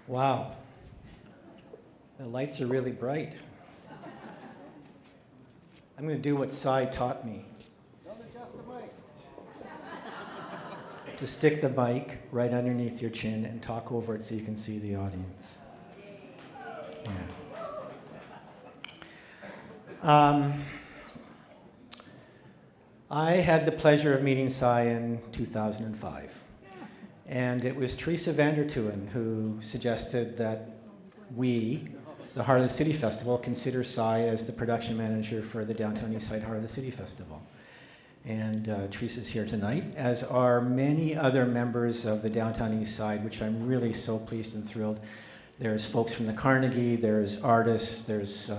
Wow, the lights are really bright. I'm going to do what Cy taught me. Don't adjust the mic. To stick the mic right underneath your chin and talk over it so you can see the audience. Yeah. I had the pleasure of meeting Cy in 2005. And it was Teresa Vandertooen who suggested that we, the Heart of the City Festival, consider Cy as the production manager for the Downtown Eastside Heart of the City Festival. And Teresa's here tonight, as are many other members of the Downtown Eastside, which I'm really so pleased and thrilled. There's folks from the Carnegie, there's artists, there's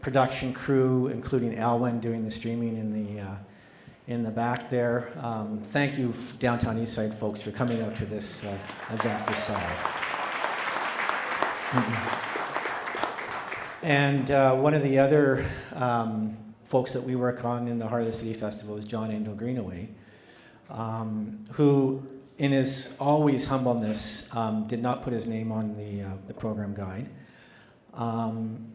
production crew, including Alwyn doing the streaming in the back there. Thank you, Downtown Eastside folks, for coming out to this event for Cy. And one of the other folks that we work on in the Heart of the City Festival is John Endo Greenaway, who, in his always humbleness, did not put his name on the program guide.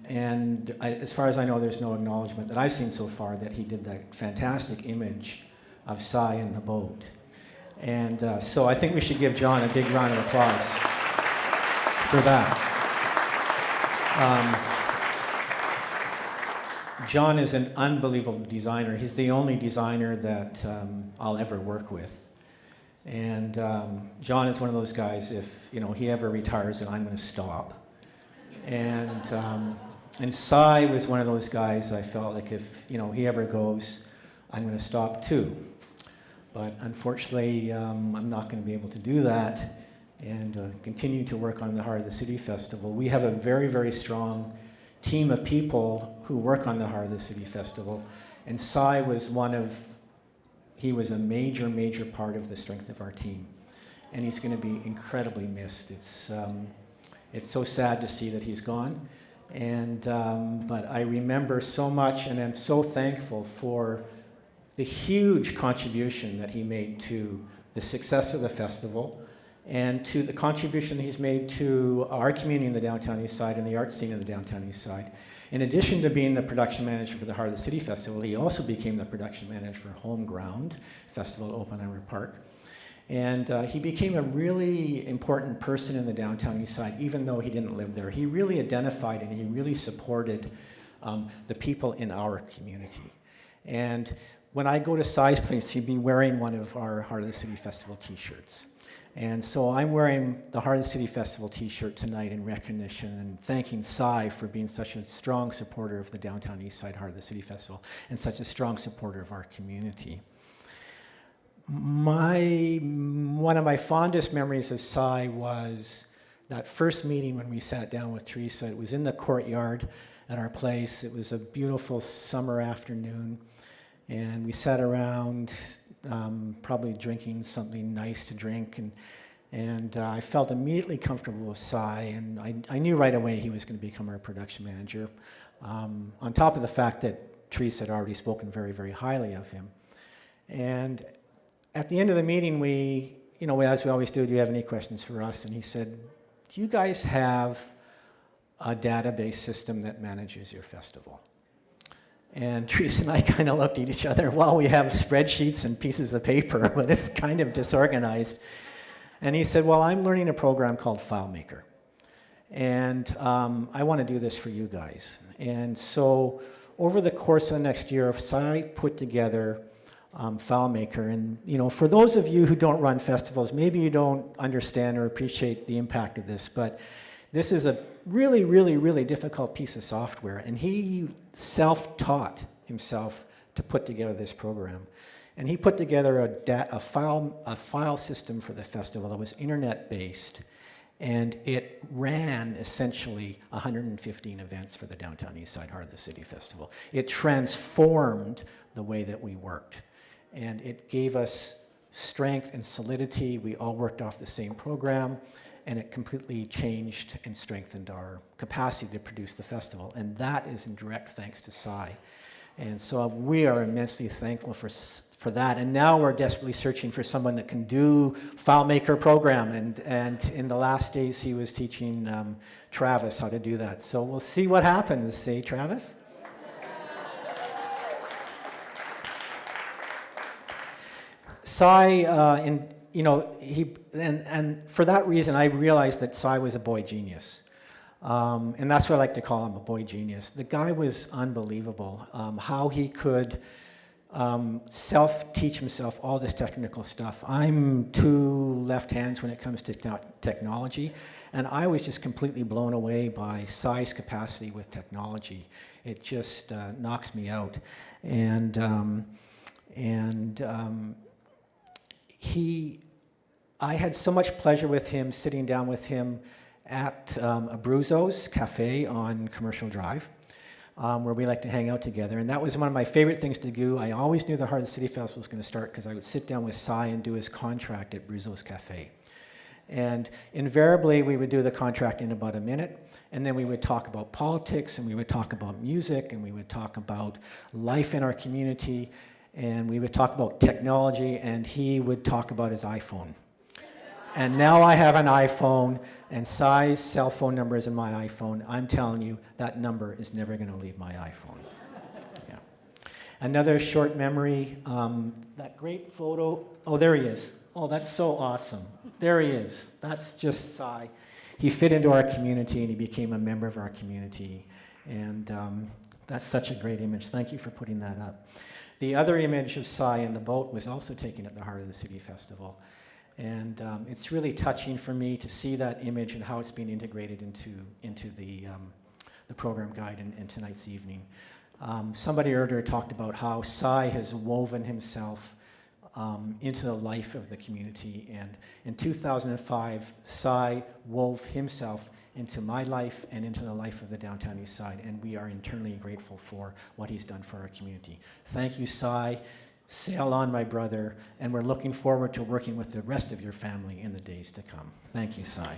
As far as I know, there's no acknowledgement that I've seen so far that he did that fantastic image of Cy in the boat. And so I think we should give John a big round of applause for that. John is an unbelievable designer. He's the only designer that I'll ever work with. And John is one of those guys, if he ever retires, then I'm going to stop. And Cy was one of those guys I felt like if he ever goes, I'm going to stop too. But unfortunately, I'm not going to be able to do that and continue to work on the Heart of the City Festival. We have a very, very strong team of people who work on the Heart of the City Festival, and Cy was he was a major, major part of the strength of our team. And he's going to be incredibly missed. It's so sad to see that he's gone, but I remember so much, and I'm so thankful for the huge contribution that he made to the success of the festival, and to the contribution he's made to our community in the Downtown Eastside and the art scene in the Downtown Eastside. In addition to being the production manager for the Heart of the City Festival, he also became the production manager for Home Ground Festival at Oppenheimer Park. And he became a really important person in the Downtown Eastside, even though he didn't live there. He really identified and he really supported the people in our community. And when I go to Cy's place, he'd be wearing one of our Heart of the City Festival t-shirts. And so I'm wearing the Heart of the City Festival t-shirt tonight in recognition and thanking Cy for being such a strong supporter of the Downtown Eastside Heart of the City Festival and such a strong supporter of our community. One of my fondest memories of Cy was that first meeting when we sat down with Teresa. It was in the courtyard at our place. It was a beautiful summer afternoon, and we sat around probably drinking something nice to drink, and I felt immediately comfortable with Cy, and I knew right away he was going to become our production manager, on top of the fact that Teresa had already spoken very, very highly of him. And at the end of the meeting, as we always do you have any questions for us? And he said, do you guys have a database system that manages your festival? And Teresa and I kind of looked at each other. Well, we have spreadsheets and pieces of paper, but it's kind of disorganized. And he said, well, I'm learning a program called FileMaker. And I want to do this for you guys. And so over the course of the next year, Cy put together FileMaker. And for those of you who don't run festivals, maybe you don't understand or appreciate the impact of this, but this is a really, really, really difficult piece of software, and he self-taught himself to put together this program. And he put together a file system for the festival that was internet-based, and it ran essentially 115 events for the Downtown Eastside Heart of the City Festival. It transformed the way that we worked, and it gave us strength and solidity. We all worked off the same program, and it completely changed and strengthened our capacity to produce the festival. And that is in direct thanks to Cy. And so we are immensely thankful for that. And now we're desperately searching for someone that can do FileMaker program. And in the last days, he was teaching Travis how to do that. So we'll see what happens. Say, Travis? Cy, and for that reason, I realized that Cy was a boy genius. And that's what I like to call him, a boy genius. The guy was unbelievable. How he could self-teach himself all this technical stuff. I'm two left hands when it comes to technology, and I was just completely blown away by Cy's capacity with technology. It just knocks me out. I had so much pleasure with him, sitting down with him at Abruzzo's Cafe on Commercial Drive, where we like to hang out together. And that was one of my favorite things to do. I always knew the Heart of the City Festival was going to start because I would sit down with Cy and do his contract at Abruzzo's Cafe. And invariably, we would do the contract in about a minute, and then we would talk about politics, and we would talk about music, and we would talk about life in our community, and we would talk about technology, and he would talk about his iPhone. And now I have an iPhone, and Cy's cell phone number is in my iPhone. I'm telling you, that number is never going to leave my iPhone. Yeah. Another short memory, that great photo. Oh, there he is. Oh, that's so awesome. There he is. That's just Cy. He fit into our community, and he became a member of our community. And that's such a great image. Thank you for putting that up. The other image of Cy in the boat was also taken at the Heart of the City Festival. And it's really touching for me to see that image and how it's being integrated into the program guide in tonight's evening. Somebody earlier talked about how Cy has woven himself into the life of the community. And in 2005, Cy wove himself into my life and into the life of the Downtown East Side. And we are eternally grateful for what he's done for our community. Thank you, Cy. Sail on, my brother, and we're looking forward to working with the rest of your family in the days to come. Thank you, Cy.